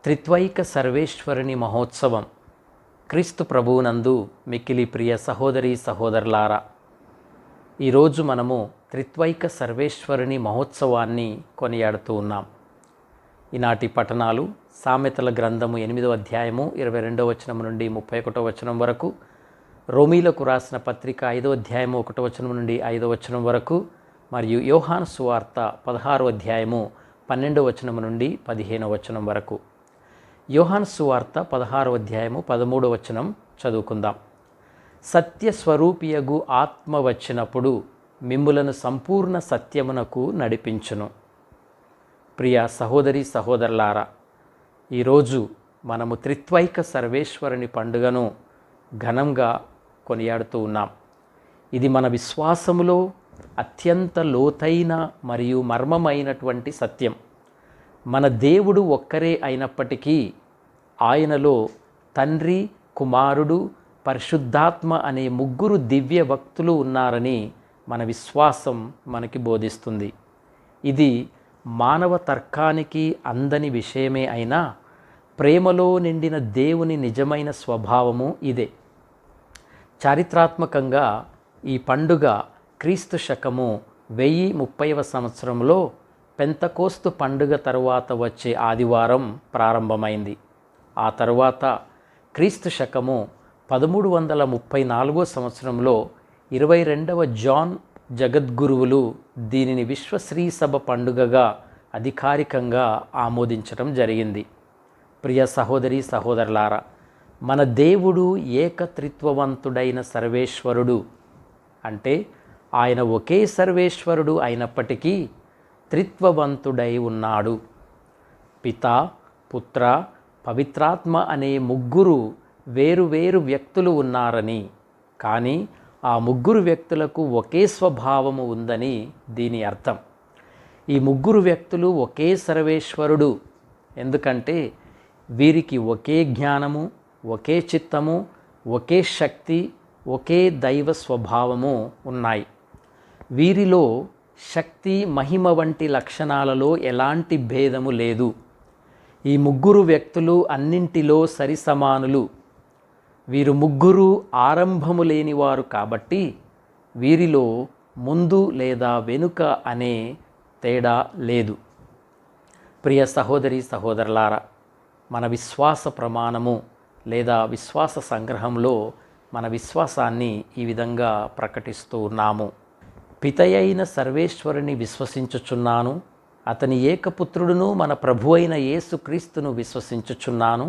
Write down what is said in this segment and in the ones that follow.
త్రిత్వైక సర్వేశ్వరుని మహోత్సవం. క్రీస్తు ప్రభువునందు మిక్కిలి ప్రియ సహోదరి సహోదరులారా, ఈరోజు మనము త్రిత్వైక సర్వేశ్వరుని మహోత్సవాన్ని కొనియాడుతూ ఉన్నాం. ఈనాటి పఠనాలు సామెతల గ్రంథము 8వ అధ్యాయము 22వ వచనం నుండి 31వ వచనం వరకు, రోమీలకు రాసిన పత్రిక 5వ అధ్యాయము 1వ వచనం నుండి 5వ వచనం వరకు, మరియు యోహాను సువార్త 16వ అధ్యాయము 12వ వచనం నుండి 15వ వచనం వరకు. యోహాను సువార్త 16వ అధ్యాయము 13వ వచనం చదువుకుందాం. సత్యస్వరూపియగు ఆత్మ వచ్చినప్పుడు మిమ్ములను సంపూర్ణ సత్యమునకు నడిపించును. ప్రియ సహోదరి సహోదరులారా, ఈరోజు మనము త్రిత్వైక సర్వేశ్వరుని పండుగను ఘనంగా కొనియాడుతూ ఉన్నాం. ఇది మన విశ్వాసములో అత్యంత లోతైన మరియు మర్మమైనటువంటి సత్యం. మన దేవుడు ఒక్కరే అయినప్పటికీ ఆయనలో తండ్రి, కుమారుడు, పరిశుద్ధాత్మ అనే ముగ్గురు దివ్య భక్తులు ఉన్నారని మన విశ్వాసం మనకి బోధిస్తుంది. ఇది మానవ తర్కానికి అందని విషయమే అయినా ప్రేమలో నిండిన దేవుని నిజమైన స్వభావము ఇదే. చారిత్రాత్మకంగా ఈ పండుగ క్రీస్తు శకము 1030వ సంవత్సరంలో పెంతకోస్తు పండుగ తరువాత వచ్చే ఆదివారం ప్రారంభమైంది. ఆ తరువాత క్రీస్తు శకము 1334వ సంవత్సరంలో 22వ జాన్ జగద్గురువులు దీనిని విశ్వశ్రీ సభ పండుగగా అధికారికంగా ఆమోదించడం జరిగింది. ప్రియ సహోదరి సహోదరులారా, మన దేవుడు ఏకత్రిత్వవంతుడైన సర్వేశ్వరుడు. అంటే ఆయన ఒకే సర్వేశ్వరుడు అయినప్పటికీ త్రిత్వవంతుడై ఉన్నాడు. పిత, పుత్ర, పవిత్రాత్మ అనే ముగ్గురు వేరు వ్యక్తులు ఉన్నారని, కానీ ఆ ముగ్గురు వ్యక్తులకు ఒకే స్వభావము ఉందని దీని అర్థం. ఈ ముగ్గురు వ్యక్తులు ఒకే సర్వేశ్వరుడు. ఎందుకంటే వీరికి ఒకే జ్ఞానము, ఒకే చిత్తము, ఒకే శక్తి, ఒకే దైవ స్వభావము ఉన్నాయి. వీరిలో శక్తి, మహిమ వంటి లక్షణాలలో ఎలాంటి భేదము లేదు. ఈ ముగ్గురు వ్యక్తులు అన్నింటిలో సరిసమానులు. వీరు ముగ్గురు ఆరంభము లేనివారు కాబట్టి వీరిలో ముందు లేదా వెనుక అనే తేడా లేదు. ప్రియ సహోదరి సహోదరులారా, మన విశ్వాస ప్రమాణము లేదా విశ్వాస సంగ్రహంలో మన విశ్వాసాన్ని ఈ విధంగా ప్రకటిస్తూ ఉన్నాము. పితయైన సర్వేశ్వరుని విశ్వసించుచున్నాను, అతని ఏకపుత్రుడును మన ప్రభు అయిన యేసుక్రీస్తును విశ్వసించుచున్నాను,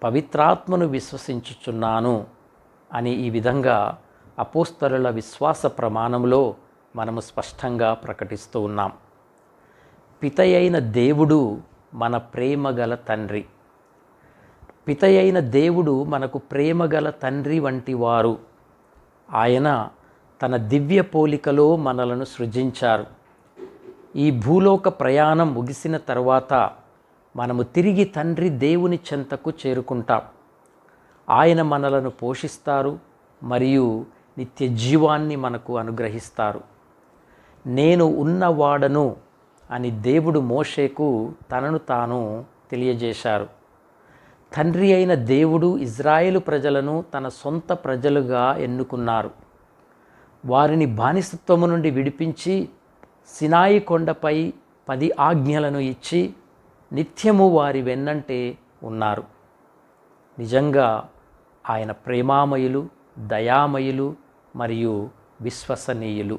పవిత్రాత్మను విశ్వసించుచున్నాను అని ఈ విధంగా అపోస్తలుల విశ్వాస ప్రమాణంలో మనము స్పష్టంగా ప్రకటిస్తూ ఉన్నాం. పితయైన దేవుడు మన ప్రేమగల తండ్రి. పితయైన దేవుడు మనకు ప్రేమగల తండ్రి వంటి వారు. ఆయన తన దివ్య పోలికలో మనలను సృజించారు. ఈ భూలోక ప్రయాణం ముగిసిన తర్వాత మనము తిరిగి తండ్రి దేవుని చెంతకు చేరుకుంటాం. ఆయన మనలను పోషిస్తారు మరియు నిత్య జీవాన్ని మనకు అనుగ్రహిస్తారు. నేను ఉన్నవాడను అని దేవుడు మోషేకు తనను తాను తెలియజేశారు. తండ్రి అయిన దేవుడు ఇజ్రాయేలు ప్రజలను తన సొంత ప్రజలుగా ఎన్నుకున్నారు. వారిని బానిసత్వము నుండి విడిపించి సినాయి కొండపై 10 ఆజ్ఞలను ఇచ్చి నిత్యము వారి వెన్నంటే ఉన్నారు. నిజంగా ఆయన ప్రేమామయులు, దయామయులు మరియు విశ్వసనీయులు.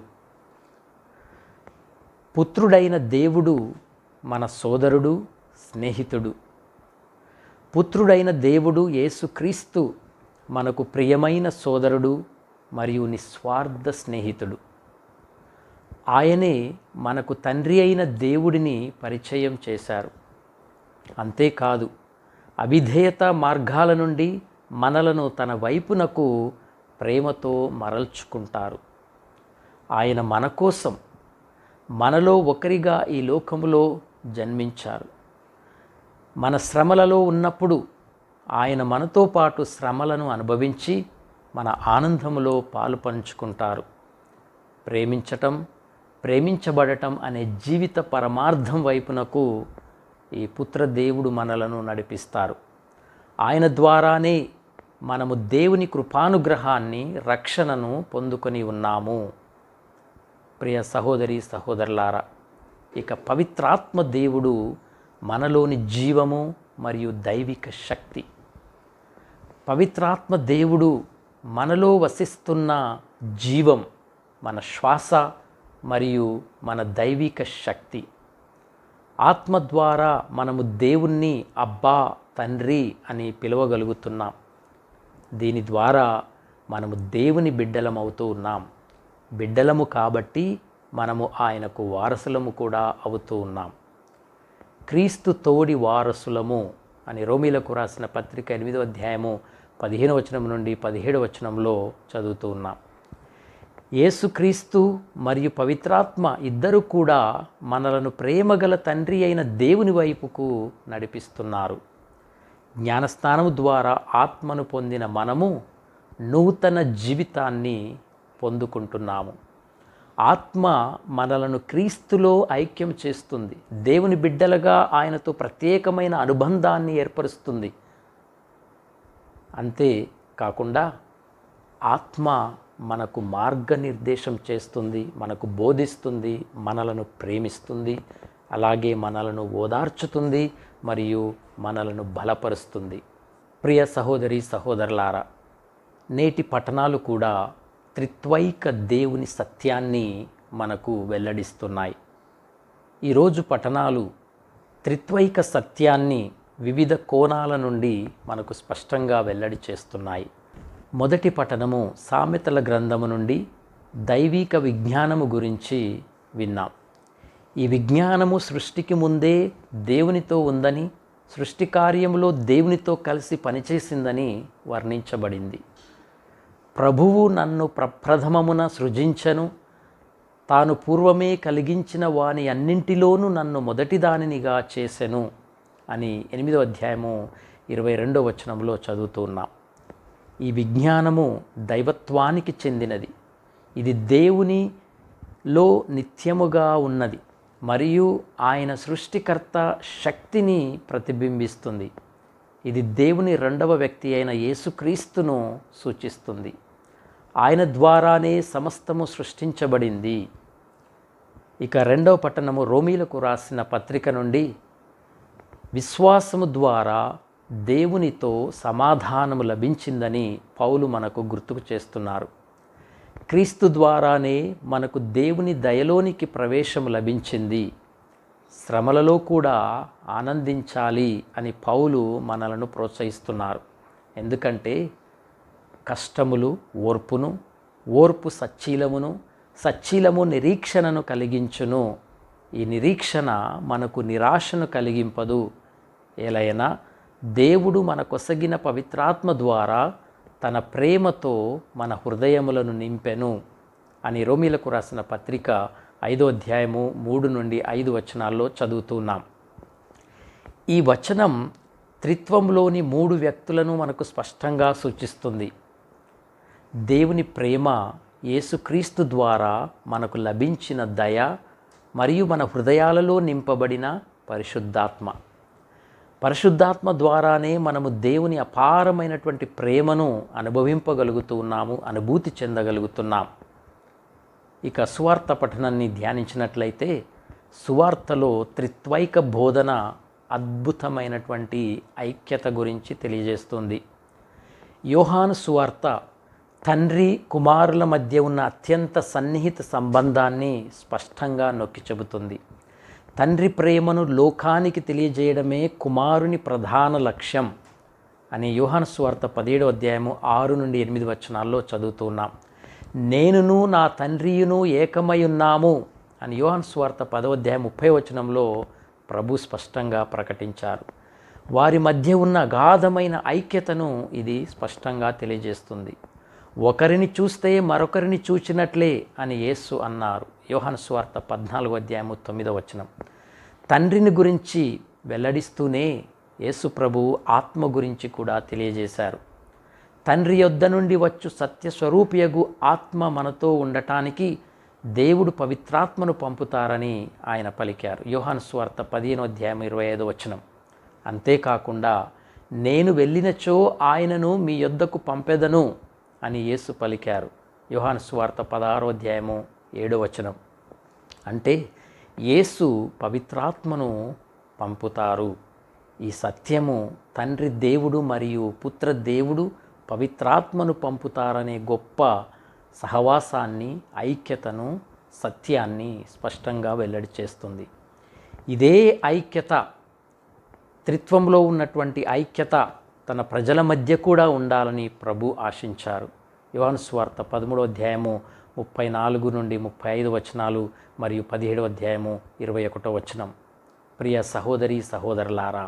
పుత్రుడైన దేవుడు మన సోదరుడు, స్నేహితుడు. పుత్రుడైన దేవుడు యేసుక్రీస్తు మనకు ప్రియమైన సోదరుడు మరియు నిస్వార్థ స్నేహితుడు. ఆయనే మనకు తండ్రి అయిన దేవుడిని పరిచయం చేశారు. అంతేకాదు, అవిధేయత మార్గాల నుండి మనలను తన వైపునకు ప్రేమతో మరల్చుకుంటారు. ఆయన మన కోసం, మనలో ఒకరిగా ఈ లోకములో జన్మించారు. మన శ్రమలలో ఉన్నప్పుడు ఆయన మనతో పాటు శ్రమలను అనుభవించి మన ఆనందములో పాలు పంచుకుంటారు. ప్రేమించటం, ప్రేమించబడటం అనే జీవిత పరమార్థం వైపునకు ఈ పుత్రదేవుడు మనలను నడిపిస్తారు. ఆయన ద్వారానే మనము దేవుని కృపానుగ్రహాన్ని, రక్షణను పొందుకొని ఉన్నాము. ప్రియ సహోదరి సహోదరులారా, ఇక పవిత్రాత్మ దేవుడు మనలోని జీవము మరియు దైవిక శక్తి. పవిత్రాత్మ దేవుడు మనలో వసిస్తున్న జీవం, మన శ్వాస మరియు మన దైవిక శక్తి. ఆత్మ ద్వారా మనము దేవుణ్ణి అబ్బా, తండ్రి అని పిలవగలుగుతున్నాం. దీని ద్వారా మనము దేవుని బిడ్డలమవుతూ ఉన్నాం. బిడ్డలము కాబట్టి మనము ఆయనకు వారసులము కూడా అవుతూ ఉన్నాం. క్రీస్తు తోడి వారసులము అని రోమీలకు రాసిన పత్రిక 8వ అధ్యాయము 15వ వచనం నుండి 17వ వచనంలో చదువుతూ ఉన్నాం. యేసుక్రీస్తు మరియు పవిత్రాత్మ ఇద్దరు కూడా మనలను ప్రేమగల తండ్రి అయిన దేవుని వైపుకు నడిపిస్తున్నారు. జ్ఞానస్నానము ద్వారా ఆత్మను పొందిన మనము నూతన జీవితాన్ని పొందుకుంటున్నాము. ఆత్మ మనలను క్రీస్తులో ఐక్యం చేస్తుంది. దేవుని బిడ్డలుగా ఆయనతో ప్రత్యేకమైన అనుబంధాన్ని ఏర్పరుస్తుంది. అంతే కాకుండా ఆత్మ మనకు మార్గనిర్దేశం చేస్తుంది, మనకు బోధిస్తుంది, మనలను ప్రేమిస్తుంది, అలాగే మనలను ఓదార్చుతుంది మరియు మనలను బలపరుస్తుంది. ప్రియ సహోదరి సహోదరులారా, నేటి పఠనాలు కూడా త్రిత్వైక దేవుని సత్యాన్ని మనకు వెల్లడిస్తున్నాయి. ఈరోజు పఠనాలు త్రిత్వైక సత్యాన్ని వివిధ కోణాల నుండి మనకు స్పష్టంగా వెల్లడి చేస్తున్నాయి. మొదటి పఠనము సామెతల గ్రంథము నుండి దైవిక విజ్ఞానము గురించి విన్నాం. ఈ విజ్ఞానము సృష్టికి ముందే దేవునితో ఉందని, సృష్టి కార్యములో దేవునితో కలిసి పనిచేసిందని వర్ణించబడింది. ప్రభువు నన్ను ప్రప్రథమమున సృజించెను, తాను పూర్వమే కలిగించిన వాని అన్నింటిలోనూ నన్ను మొదటిదానినిగా చేసెను అని 8వ అధ్యాయము 22వ వచనంలో చదువుతున్నాం. ఈ విజ్ఞానము దైవత్వానికి చెందినది. ఇది దేవునిలో నిత్యముగా ఉన్నది మరియు ఆయన సృష్టికర్త శక్తిని ప్రతిబింబిస్తుంది. ఇది దేవుని రెండవ వ్యక్తి అయిన యేసుక్రీస్తును సూచిస్తుంది. ఆయన ద్వారానే సమస్తము సృష్టించబడింది. ఇక రెండవ పట్టణము రోమీలకు రాసిన పత్రిక నుండి విశ్వాసము ద్వారా దేవునితో సమాధానము లభించిందని పౌలు మనకు గుర్తుకు చేస్తున్నారు. క్రీస్తు ద్వారానే మనకు దేవుని దయలోనికి ప్రవేశం లభించింది. శ్రమలలో కూడా ఆనందించాలి అని పౌలు మనలను ప్రోత్సహిస్తున్నారు. ఎందుకంటే కష్టములు ఓర్పును, ఓర్పు సచ్చీలమును, సచ్చీలము నిరీక్షణను కలిగించును. ఈ నిరీక్షణ మనకు నిరాశను కలిగింపదు. ఏలైనా దేవుడు మన కొసగిన పవిత్రాత్మ ద్వారా తన ప్రేమతో మన హృదయములను నింపెను అని రోమీలకు రాసిన పత్రిక 5వ అధ్యాయము 3 నుండి 5 వచనాల్లో చదువుతున్నాం. ఈ వచనం త్రిత్వంలోని 3 వ్యక్తులను మనకు స్పష్టంగా సూచిస్తుంది. దేవుని ప్రేమ, యేసుక్రీస్తు ద్వారా మనకు లభించిన దయ మరియు మన హృదయాలలో నింపబడిన పరిశుద్ధాత్మ. పరిశుద్ధాత్మ ద్వారానే మనము దేవుని అపారమైనటువంటి ప్రేమను అనుభవింపగలుగుతూ ఉన్నాము, అనుభూతి చెందగలుగుతున్నాం. ఇక సువార్త పఠనాన్ని ధ్యానించినట్లయితే సువార్తలో త్రిత్వైక బోధన అద్భుతమైనటువంటి ఐక్యత గురించి తెలియజేస్తుంది. యోహాను సువార్త తండ్రి కుమారుల మధ్య ఉన్న అత్యంత సన్నిహిత సంబంధాన్ని స్పష్టంగా నొక్కి చెబుతుంది. తండ్రి ప్రేమను లోకానికి తెలియజేయడమే కుమారుని ప్రధాన లక్ష్యం అని యోహాను సువార్త 17వ అధ్యాయము 6 నుండి 8 వచనాల్లో చదువుతున్నాం. నేనును నా తండ్రియును ఏకమై ఉన్నాము అని యోహాను సువార్త 10వ అధ్యాయం 30వ వచనంలో ప్రభు స్పష్టంగా ప్రకటించారు. వారి మధ్య ఉన్న అగాధమైన ఐక్యతను ఇది స్పష్టంగా తెలియజేస్తుంది. ఒకరిని చూస్తే మరొకరిని చూచినట్లే అని యేసు అన్నారు. యోహాను సువార్త 14వ అధ్యాయము 9వ వచనం. తండ్రిని గురించి వెల్లడిస్తూనే యేసు ప్రభువు ఆత్మ గురించి కూడా తెలియజేశారు. తండ్రి యొద్ద నుండి వచ్చు సత్యస్వరూపియగు ఆత్మ మనతో ఉండటానికి దేవుడు పవిత్రాత్మను పంపుతారని ఆయన పలికారు. యోహాను సువార్త 15:25. అంతేకాకుండా నేను వెళ్ళినచో ఆయనను మీ యొద్దకు పంపెదను అని యేసు పలికారు. యోహాను సువార్త 16:7. అంటే యేసు పవిత్రాత్మను పంపుతారు. ఈ సత్యము తండ్రి దేవుడు మరియు పుత్ర దేవుడు పవిత్రాత్మను పంపుతారనే గొప్ప సహవాసాన్ని, ఐక్యతను, సత్యాన్ని స్పష్టంగా వెల్లడి చేస్తుంది. ఇదే ఐక్యత, త్రిత్వంలో ఉన్నటువంటి ఐక్యత తన ప్రజల మధ్య కూడా ఉండాలని ప్రభు ఆశించారు. యోహాను సువార్త 13:34-35 మరియు 17:21. ప్రియ సహోదరి సహోదరులారా,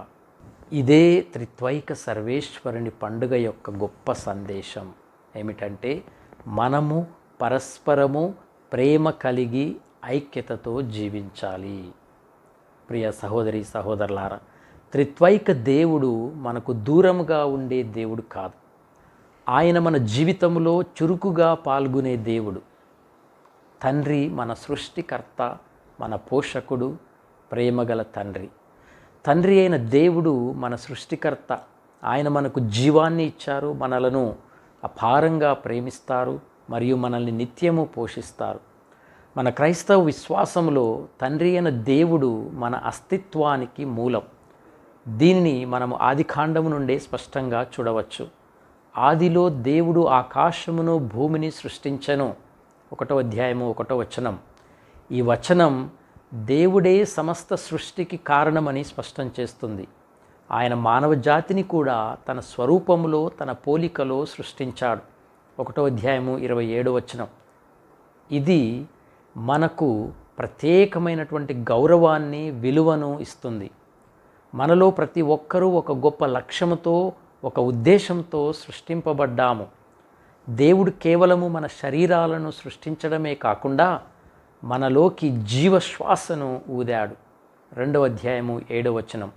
ఇదే త్రిత్వైక సర్వేశ్వరుని పండుగ యొక్క గొప్ప సందేశం ఏమిటంటే, మనము పరస్పరము ప్రేమ కలిగి ఐక్యతతో జీవించాలి. ప్రియ సహోదరి సహోదరులారా, త్రిత్వైక దేవుడు మనకు దూరంగా ఉండే దేవుడు కాదు. ఆయన మన జీవితంలో చురుకుగా పాల్గొనే దేవుడు. తండ్రి మన సృష్టికర్త, మన పోషకుడు, ప్రేమగల తండ్రి. తండ్రి అయిన దేవుడు మన సృష్టికర్త. ఆయన మనకు జీవాన్ని ఇచ్చారు, మనలను అపారంగా ప్రేమిస్తారు మరియు మనల్ని నిత్యము పోషిస్తారు. మన క్రైస్తవ విశ్వాసంలో తండ్రి అయిన దేవుడు మన అస్తిత్వానికి మూలం. దీనిని మనము ఆదికాండము నుండే స్పష్టంగా చూడవచ్చు. ఆదిలో దేవుడు ఆకాశమును భూమిని సృష్టించెను. 1:1. ఈ వచనం దేవుడే సమస్త సృష్టికి కారణమని స్పష్టం చేస్తుంది. ఆయన మానవ జాతిని కూడా తన స్వరూపములో, తన పోలికలో సృష్టించాడు. 1:27. ఇది మనకు ప్రత్యేకమైనటువంటి గౌరవాన్ని, విలువను ఇస్తుంది. మనలో ప్రతి ఒక్కరూ ఒక గొప్ప లక్ష్యముతో, ఒక ఉద్దేశంతో సృష్టింపబడ్డాము. దేవుడు కేవలము మన శరీరాలను సృష్టించడమే కాకుండా మనలోకి జీవశ్వాసను ఊదాడు. 2:7.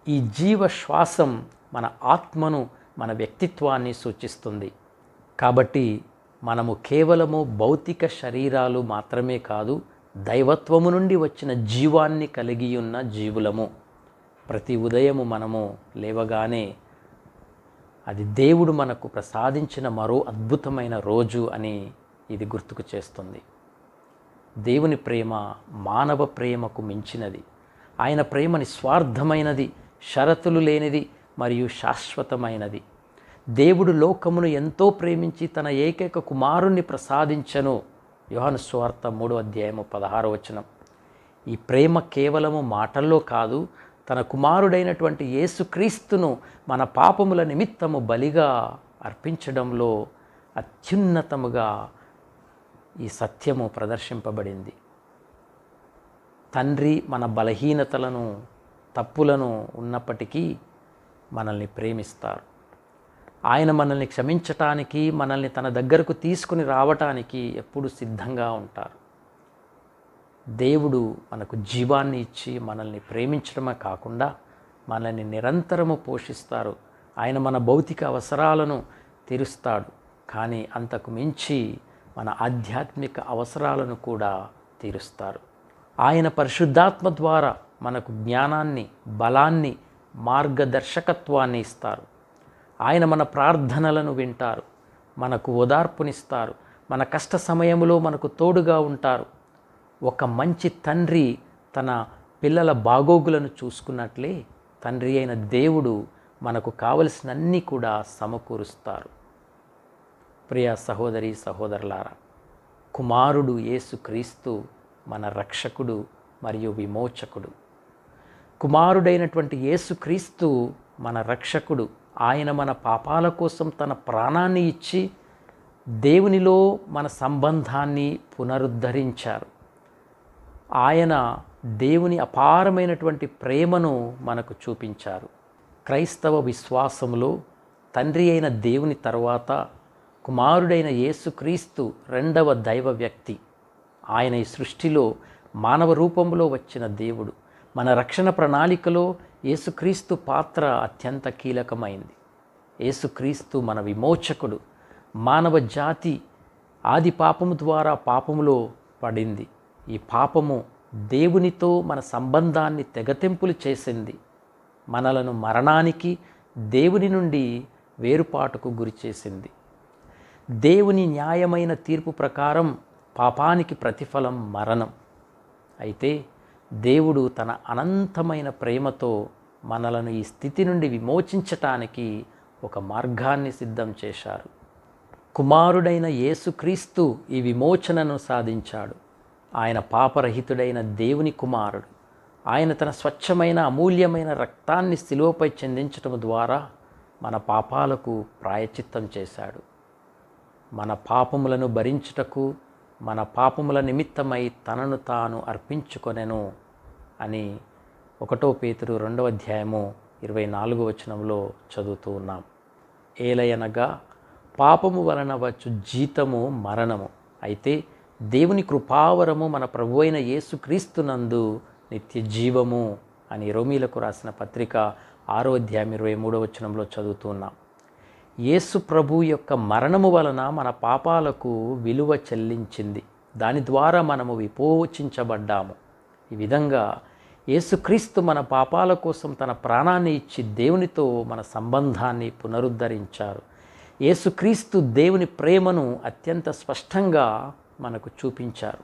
ఈ జీవశ్వాసం మన ఆత్మను, మన వ్యక్తిత్వాన్ని సూచిస్తుంది. కాబట్టి మనము కేవలము భౌతిక శరీరాలు మాత్రమే కాదు, దైవత్వము నుండి వచ్చిన జీవాన్ని కలిగి ఉన్న జీవులము. ప్రతి ఉదయము మనము లేవగానే అది దేవుడు మనకు ప్రసాదించిన మరో అద్భుతమైన రోజు అని ఇది గుర్తుకు చేస్తుంది. దేవుని ప్రేమ మానవ ప్రేమకు మించినది. ఆయన ప్రేమ నిస్వార్థమైనది, షరతులు లేనిది మరియు శాశ్వతమైనది. దేవుడు లోకమును ఎంతో ప్రేమించి తన ఏకైక కుమారుణ్ణి ప్రసాదించెను. యోహాను సువార్త 3:16. ఈ ప్రేమ కేవలము మాటల్లో కాదు, తన కుమారుడైనటువంటి యేసుక్రీస్తును మన పాపముల నిమిత్తము బలిగా అర్పించడంలో అత్యున్నతముగా ఈ సత్యము ప్రదర్శింపబడింది. తండ్రి మన బలహీనతలను, తప్పులను ఉన్నప్పటికీ మనల్ని ప్రేమిస్తారు. ఆయన మనల్ని క్షమించటానికి, మనల్ని తన దగ్గరకు తీసుకుని రావటానికి ఎప్పుడు సిద్ధంగా ఉంటారు. దేవుడు మనకు జీవాన్ని ఇచ్చి మనల్ని ప్రేమించడమే కాకుండా మనల్ని నిరంతరము పోషిస్తారు. ఆయన మన భౌతిక అవసరాలను తీరుస్తాడు, కానీ అంతకు మించి మన ఆధ్యాత్మిక అవసరాలను కూడా తీరుస్తారు. ఆయన పరిశుద్ధాత్మ ద్వారా మనకు జ్ఞానాన్ని, బలాన్ని, మార్గదర్శకత్వాన్ని ఇస్తారు. ఆయన మన ప్రార్థనలను వింటారు, మనకు ఓదార్పునిస్తారు, మన కష్ట సమయంలో మనకు తోడుగా ఉంటారు. ఒక మంచి తండ్రి తన పిల్లల బాగోగులను చూసుకున్నట్లే తండ్రి అయిన దేవుడు మనకు కావలసినన్నీ కూడా సమకూరుస్తారు. ప్రియ సహోదరి సహోదరులారా, కుమారుడు యేసుక్రీస్తు మన రక్షకుడు మరియు విమోచకుడు. కుమారుడైనటువంటి యేసుక్రీస్తు మన రక్షకుడు. ఆయన మన పాపాల కోసం తన ప్రాణాన్ని ఇచ్చి దేవునిలో మన సంబంధాన్ని పునరుద్ధరించారు. ఆయన దేవుని అపారమైనటువంటి ప్రేమను మనకు చూపించారు. క్రైస్తవ విశ్వాసంలో తండ్రి అయిన దేవుని తర్వాత కుమారుడైన యేసుక్రీస్తు రెండవ దైవ వ్యక్తి. ఆయన ఈ సృష్టిలో మానవ రూపంలో వచ్చిన దేవుడు. మన రక్షణ ప్రణాళికలో యేసుక్రీస్తు పాత్ర అత్యంత కీలకమైంది. యేసుక్రీస్తు మన విమోచకుడు. మానవ జాతి ఆది పాపము ద్వారా పాపములో పడింది. ఈ పాపము దేవునితో మన సంబంధాన్ని తెగతెంపులు చేసింది. మనలను మరణానికి, దేవుని నుండి వేరుపాటుకు గురిచేసింది. దేవుని న్యాయమైన తీర్పు ప్రకారం పాపానికి ప్రతిఫలం మరణం. అయితే దేవుడు తన అనంతమైన ప్రేమతో మనలను ఈ స్థితి నుండి విమోచించటానికి ఒక మార్గాన్ని సిద్ధం చేశారు. కుమారుడైన యేసుక్రీస్తు ఈ విమోచనను సాధించాడు. ఆయన పాపరహితుడైన దేవుని కుమారుడు. ఆయన తన స్వచ్ఛమైన అమూల్యమైన రక్తాన్ని శిలువపై చెందించటం ద్వారా మన పాపాలకు ప్రాయశ్చిత్తం చేశాడు. మన పాపములను భరించుటకు, మన పాపముల నిమిత్తమై తనను తాను అర్పించుకొనెను అని 1 పేతురు 2వ అధ్యాయము 24వ వచనంలో చదువుతూ ఉన్నాం. ఏలయనగా పాపము వలన వచ్చు జీతము మరణము, అయితే దేవుని కృపావరము మన ప్రభువైన యేసుక్రీస్తునందు నిత్య జీవము అని రోమీలకు రాసిన పత్రిక 6వ అధ్యాయం 23వ వచనంలో చదువుతున్నాం. యేసు ప్రభు యొక్క మరణము వలన మన పాపాలకు విలువ చెల్లించింది. దాని ద్వారా మనము విమోచించబడ్డాము. ఈ విధంగా యేసుక్రీస్తు మన పాపాల కోసం తన ప్రాణాన్ని ఇచ్చి దేవునితో మన సంబంధాన్ని పునరుద్ధరించారు. యేసుక్రీస్తు దేవుని ప్రేమను అత్యంత స్పష్టంగా మనకు చూపించారు.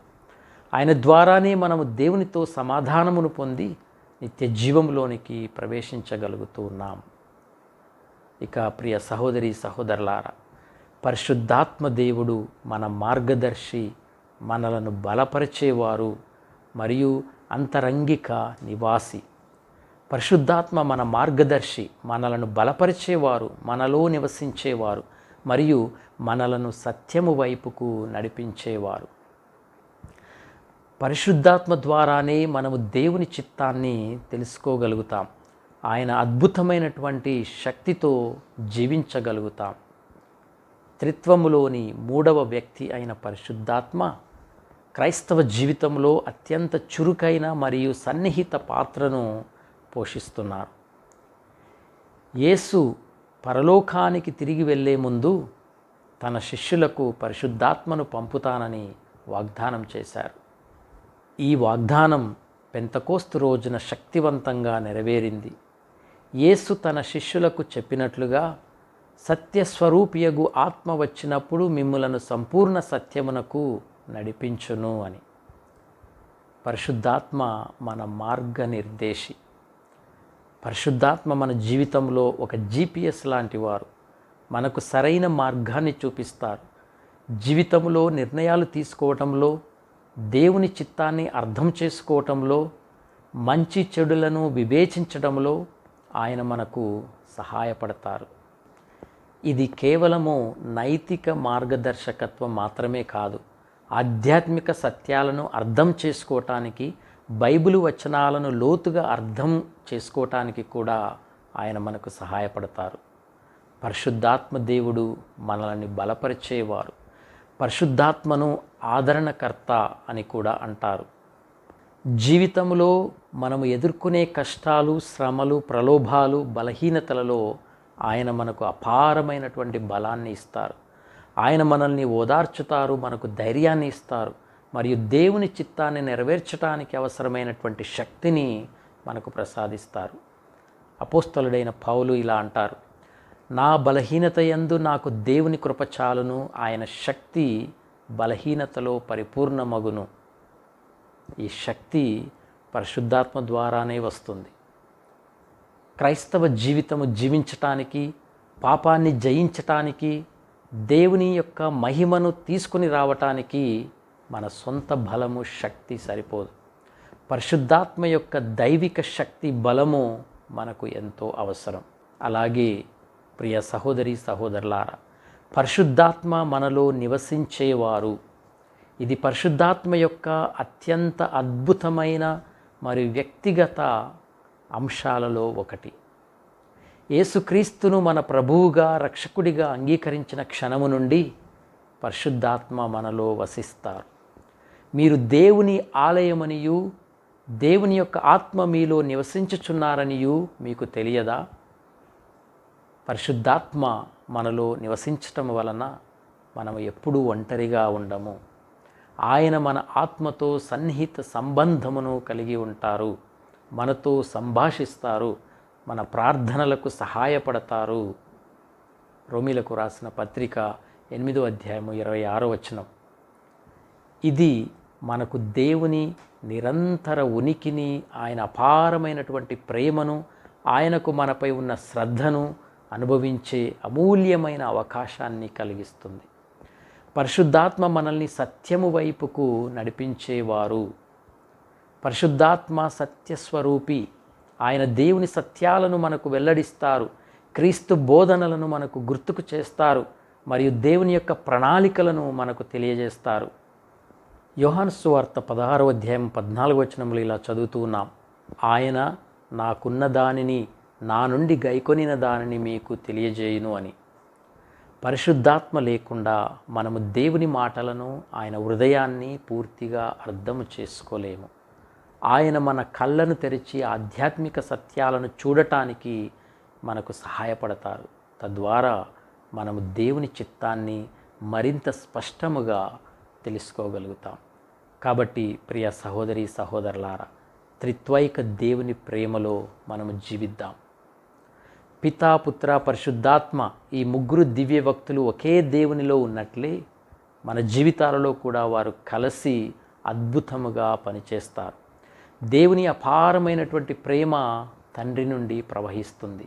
ఆయన ద్వారానే మనము దేవునితో సమాధానమును పొంది నిత్య జీవంలోనికి ప్రవేశించగలుగుతూ ఉన్నాం. ఇక ప్రియ సహోదరి సహోదరులారా, పరిశుద్ధాత్మ దేవుడు మన మార్గదర్శి, మనలను బలపరిచేవారు మరియు అంతరంగిక నివాసి. పరిశుద్ధాత్మ మన మార్గదర్శి, మనలను బలపరిచేవారు, మనలో నివసించేవారు మరియు మనలను సత్యము వైపుకు నడిపించేవారు. పరిశుద్ధాత్మ ద్వారానే మనము దేవుని చిత్తాన్ని తెలుసుకోగలుగుతాం. ఆయన అద్భుతమైనటువంటి శక్తితో జీవించగలుగుతాం. త్రిత్వములోని 3వ వ్యక్తి అయిన పరిశుద్ధాత్మ క్రైస్తవ జీవితంలో అత్యంత చురుకైన మరియు సన్నిహిత పాత్రను పోషిస్తున్నారు. యేసు పరలోకానికి తిరిగి వెళ్ళే ముందు తన శిష్యులకు పరిశుద్ధాత్మను పంపుతానని వాగ్దానం చేశారు. ఈ వాగ్దానం పెంతెకోస్తు రోజున శక్తివంతంగా నెరవేరింది. యేసు తన శిష్యులకు చెప్పినట్లుగా, సత్యస్వరూపియగు ఆత్మ వచ్చినప్పుడు మిమ్ములను సంపూర్ణ సత్యమునకు నడిపించును అని. పరిశుద్ధాత్మ మన మార్గనిర్దేశి. పరిశుద్ధాత్మ మన జీవితంలో ఒక GPS లాంటి వారు. మనకు సరైన మార్గాన్ని చూపిస్తారు. జీవితంలో నిర్ణయాలు తీసుకోవటంలో, దేవుని చిత్తాన్ని అర్థం చేసుకోవటంలో, మంచి చెడులను వివేచించడంలో ఆయన మనకు సహాయపడతారు. ఇది కేవలము నైతిక మార్గదర్శకత్వం మాత్రమే కాదు, ఆధ్యాత్మిక సత్యాలను అర్థం చేసుకోవటానికి, బైబిలు వచనాలను లోతుగా అర్థం చేసుకోవటానికి కూడా ఆయన మనకు సహాయపడతారు. పరిశుద్ధాత్మ దేవుడు మనల్ని బలపరిచేవారు. పరిశుద్ధాత్మను ఆదరణకర్త అని కూడా అంటారు. జీవితంలో మనము ఎదుర్కొనే కష్టాలు, శ్రమలు, ప్రలోభాలు, బలహీనతలలో ఆయన మనకు అపారమైనటువంటి బలాన్ని ఇస్తారు. ఆయన మనల్ని ఓదార్చుతారు, మనకు ధైర్యాన్ని ఇస్తారు మరియు దేవుని చిత్తాన్ని నెరవేర్చడానికి అవసరమైనటువంటి శక్తిని మనకు ప్రసాదిస్తారు. అపోస్తలుడైన పౌలు ఇలా అంటారు, నా బలహీనత యందు నాకు దేవుని కృప చాలును, ఆయన శక్తి బలహీనతలో పరిపూర్ణమగును. ఈ శక్తి పరిశుద్ధాత్మ ద్వారానే వస్తుంది. క్రైస్తవ జీవితము జీవించటానికి, పాపాన్ని జయించటానికి, దేవుని యొక్క మహిమను తీసుకుని రావటానికి మన సొంత బలము, శక్తి సరిపోదు. పరిశుద్ధాత్మ యొక్క దైవిక శక్తి, బలము మనకు ఎంతో అవసరం. అలాగే ప్రియ సహోదరి సహోదరులారా, పరిశుద్ధాత్మ మనలో నివసించేవారు. ఇది పరిశుద్ధాత్మ యొక్క అత్యంత అద్భుతమైన మరియు వ్యక్తిగత అంశాలలో ఒకటి. యేసుక్రీస్తును మన ప్రభువుగా, రక్షకుడిగా అంగీకరించిన క్షణము నుండి పరిశుద్ధాత్మ మనలో వసిస్తారు. మీరు దేవుని ఆలయమనియు, దేవుని యొక్క ఆత్మ మీలో నివసించుచున్నారనియు మీకు తెలియదా? పరిశుద్ధాత్మ మనలో నివసించటం వలన మనము ఎప్పుడూ ఒంటరిగా ఉండము. ఆయన మన ఆత్మతో సన్నిహిత సంబంధమును కలిగి ఉంటారు, మనతో సంభాషిస్తారు, మన ప్రార్థనలకు సహాయపడతారు. రోమీలకు రాసిన పత్రిక 8వ అధ్యాయము 26వ వచనం. ఇది మనకు దేవుని నిరంతర ఉనికిని, ఆయన అపారమైనటువంటి ప్రేమను, ఆయనకు మనపై ఉన్న శ్రద్ధను అనుభవించే అమూల్యమైన అవకాశాన్ని కలిగిస్తుంది. పరిశుద్ధాత్మ మనల్ని సత్యము వైపుకు నడిపించేవారు. పరిశుద్ధాత్మ సత్యస్వరూపి. ఆయన దేవుని సత్యాలను మనకు వెల్లడిస్తారు, క్రీస్తు బోధనలను మనకు గుర్తుకు చేస్తారు, మరియు దేవుని యొక్క ప్రణాళికలను మనకు తెలియజేస్తారు. యోహాను సువార్త 16వ అధ్యాయం 14వ వచనంలో ఇలా చదువుతూ ఉన్నాం. ఆయన నాకున్న దానిని, నా నుండి గైకొనిన దానిని మీకు తెలియజేయును అని. పరిశుద్ధాత్మ లేకుండా మనము దేవుని మాటలను, ఆయన హృదయాన్ని పూర్తిగా అర్థము చేసుకోలేము. ఆయన మన కళ్ళను తెరిచి ఆధ్యాత్మిక సత్యాలను చూడటానికి మనకు సహాయపడతారు. తద్వారా మనము దేవుని చిత్తాన్ని మరింత స్పష్టముగా తెలుసుకోగలుగుతాం. కాబట్టి ప్రియ సహోదరి సహోదరులారా, త్రిత్వైక దేవుని ప్రేమలో మనము జీవిద్దాం. పితా, పుత్ర, పరిశుద్ధాత్మ ఈ ముగ్గురు దివ్య భక్తులు ఒకే దేవునిలో ఉన్నట్లే మన జీవితాలలో కూడా వారు కలిసి అద్భుతముగా పనిచేస్తారు. దేవుని అపారమైనటువంటి ప్రేమ తండ్రి నుండి ప్రవహిస్తుంది,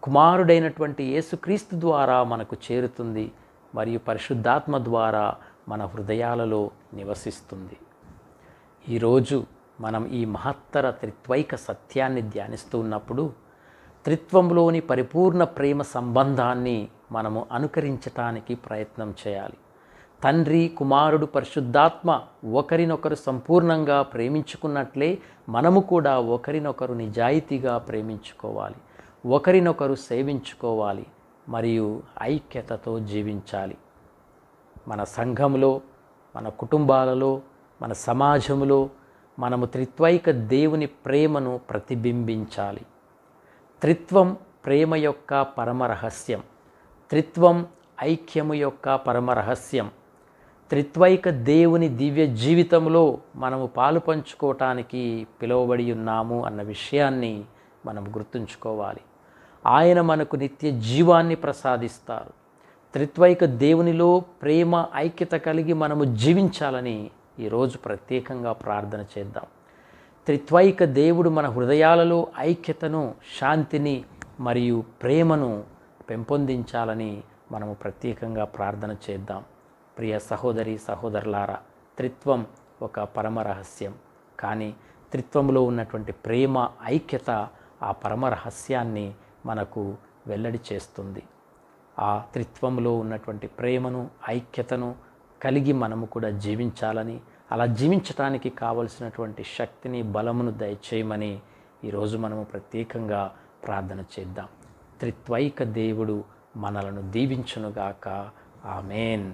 కుమారుడైనటువంటి యేసుక్రీస్తు ద్వారా మనకు చేరుతుంది, మరియు పరిశుద్ధాత్మ ద్వారా మన హృదయాలలో నివసిస్తుంది. ఈరోజు మనం ఈ మహత్తర త్రిత్వైక సత్యాన్ని ధ్యానిస్తూ ఉన్నప్పుడు త్రిత్వంలోని పరిపూర్ణ ప్రేమ సంబంధాన్ని మనము అనుకరించటానికి ప్రయత్నం చేయాలి. తండ్రి, కుమారుడు, పరిశుద్ధాత్మ ఒకరినొకరు సంపూర్ణంగా ప్రేమించుకున్నట్లే మనము కూడా ఒకరినొకరు నిజాయితీగా ప్రేమించుకోవాలి, ఒకరినొకరు సేవించుకోవాలి, మరియు ఐక్యతతో జీవించాలి. మన సంఘంలో, మన కుటుంబాలలో, మన సమాజంలో మనము త్రిత్వైక దేవుని ప్రేమను ప్రతిబింబించాలి. త్రిత్వం ప్రేమ యొక్క పరమ రహస్యం. త్రిత్వం ఐక్యము యొక్క పరమ రహస్యం. త్రిత్వైక దేవుని దివ్య జీవితంలో మనము పాలు పంచుకోవటానికి పిలువబడి ఉన్నాము అన్న విషయాన్ని మనం గుర్తుంచుకోవాలి. ఆయన మనకు నిత్య జీవాన్ని ప్రసాదిస్తారు. త్రిత్వైక దేవునిలో ప్రేమ, ఐక్యత కలిగి మనము జీవించాలని ఈరోజు ప్రత్యేకంగా ప్రార్థన చేద్దాం. త్రిత్వైక దేవుడు మన హృదయాలలో ఐక్యతను, శాంతిని మరియు ప్రేమను పెంపొందించాలని మనము ప్రత్యేకంగా ప్రార్థన చేద్దాం. ప్రియ సహోదరి సహోదరులారా, త్రిత్వం ఒక పరమ రహస్యం. కానీ త్రిత్వంలో ఉన్నటువంటి ప్రేమ, ఐక్యత ఆ పరమ రహస్యాన్ని మనకు వెల్లడి చేస్తుంది. ఆ త్రిత్వంలో ఉన్నటువంటి ప్రేమను, ఐక్యతను కలిగి మనము కూడా జీవించాలని, అలా జీవించటానికి కావలసినటువంటి శక్తిని, బలమును దయచేయమని ఈరోజు మనము ప్రత్యేకంగా ప్రార్థన చేద్దాం. త్రిత్వైక దేవుడు మనలను దీవించునుగాక. ఆమేన్.